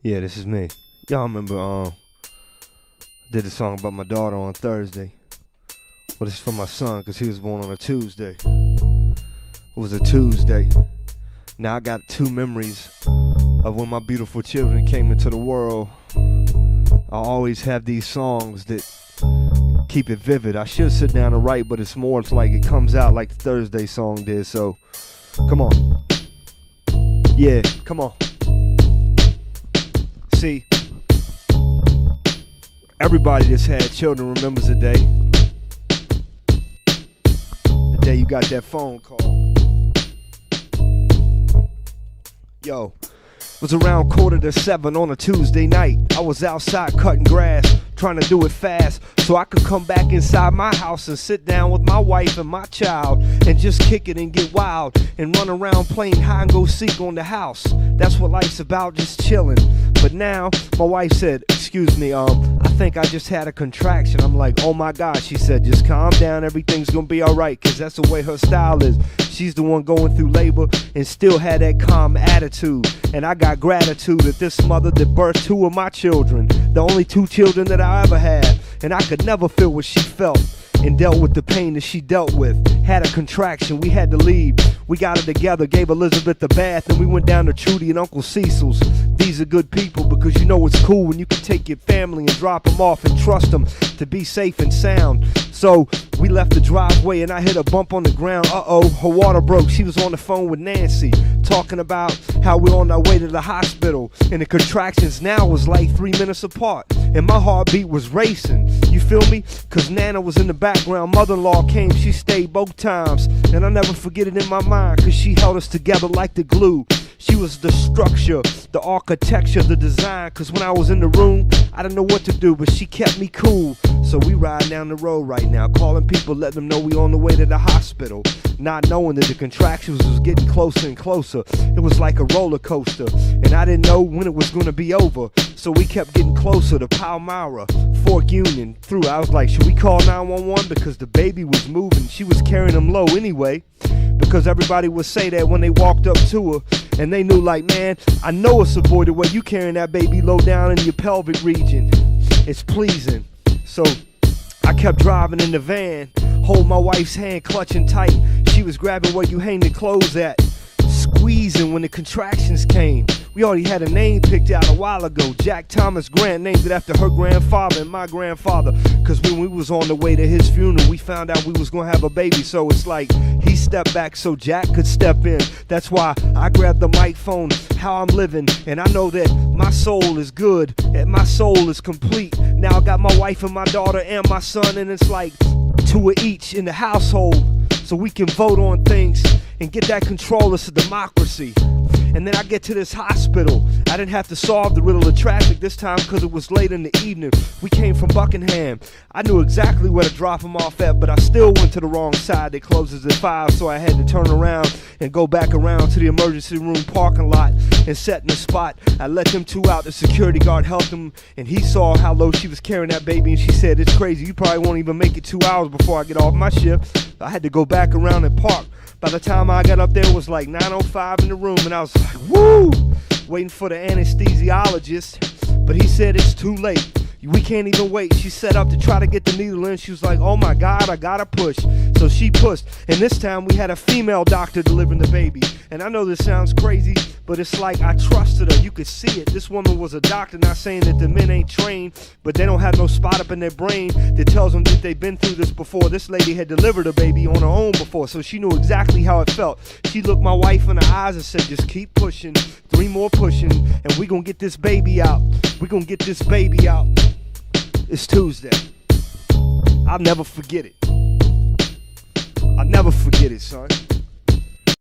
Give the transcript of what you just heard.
Yeah, this is me. Y'all remember, did a song about my daughter on Thursday. Well, this is for my son, because he was born on a Tuesday. It was a Tuesday. Now I got two memories of when my beautiful children came into the world. I always have these songs that keep it vivid. I should sit down and write, but it's more, it's like it comes out like the Thursday song did, so come on. Yeah, come on. See, everybody that's had children remembers the day. The day you got that phone call. Yo, it was around 6:45 on a Tuesday night. I was outside cutting grass, trying to do it fast so I could come back inside my house and sit down with my wife and my child and just kick it and get wild and run around playing hide and go seek on the house. That's what life's about, just chilling. But now my wife said, excuse me, I think I just had a contraction. I'm like, oh my God. She said, just calm down, everything's gonna be all right, because that's the way her style is. She's the one going through labor and still had that calm attitude. And I got gratitude that this mother that birthed two of my children, the only two children that I ever had, and I could never feel what she felt and dealt with the pain that she dealt with. Had a contraction, we had to leave. We got her together, gave Elizabeth the bath, and we went down to Trudy and Uncle Cecil's. These are good people, because you know it's cool when you can take your family and drop them off and trust them to be safe and sound. So we left the driveway and I hit a bump on the ground. Uh-oh, her water broke. She was on the phone with Nancy, talking about how we're on our way to the hospital. And the contractions now was like 3 minutes apart. And my heartbeat was racing. You feel me? Cause Nana was in the background. Mother-in-law came, she stayed both times. And I'll never forget it in my mind, cause she held us together like the glue. She was the structure, the architecture, the design. Cause when I was in the room, I didn't know what to do, but she kept me cool. So we ride down the road right now, calling people, letting them know we on the way to the hospital. Not knowing that the contractions was getting closer and closer. It was like a roller coaster, and I didn't know when it was gonna be over. So we kept getting closer to Palmyra, Fork Union, through. I was like, should we call 911? Because the baby was moving. She was carrying him low anyway, because everybody would say that when they walked up to her. And they knew, like, man, I know it's a boy the way you carrying that baby low down in your pelvic region. It's pleasing. So I kept driving in the van, hold my wife's hand clutching tight. She was grabbing where you hang the clothes at, squeezing when the contractions came. We already had a name picked out a while ago. Jack Thomas Grant, named it after her grandfather and my grandfather. Cause when we was on the way to his funeral, we found out we was gonna have a baby. So it's like he stepped back so Jack could step in. That's why I grabbed the microphone, how I'm living. And I know that my soul is good and my soul is complete. Now I got my wife and my daughter and my son, and it's like two of each in the household. So we can vote on things and get that control. It's a democracy. And then I get to this hospital. I didn't have to solve the riddle of traffic this time because it was late in the evening. We came from Buckingham. I knew exactly where to drop him off at, but I still went to the wrong side. It closes at 5, so I had to turn around and go back around to the emergency room parking lot and set in the spot. I let them two out. The security guard helped him, and he saw how low she was carrying that baby, and she said, it's crazy. You probably won't even make it 2 hours before I get off my shift. I had to go back around and park. By the time I got up there, it was like 9:05 in the room, and I was like, woo! Waiting for the anesthesiologist, but he said it's too late. We can't even wait. She set up to try to get the needle in. She was like, oh my God, I gotta push. So she pushed, and this time we had a female doctor delivering the baby. And I know this sounds crazy, but it's like I trusted her. You could see it. This woman was a doctor, not saying that the men ain't trained, but they don't have no spot up in their brain that tells them that they've been through this before. This lady had delivered a baby on her own before, so she knew exactly how it felt. She looked my wife in the eyes and said, just keep pushing, 3 more pushing, and we gonna get this baby out. We gonna get this baby out. It's Tuesday. I'll never forget it. I'll never forget it, son.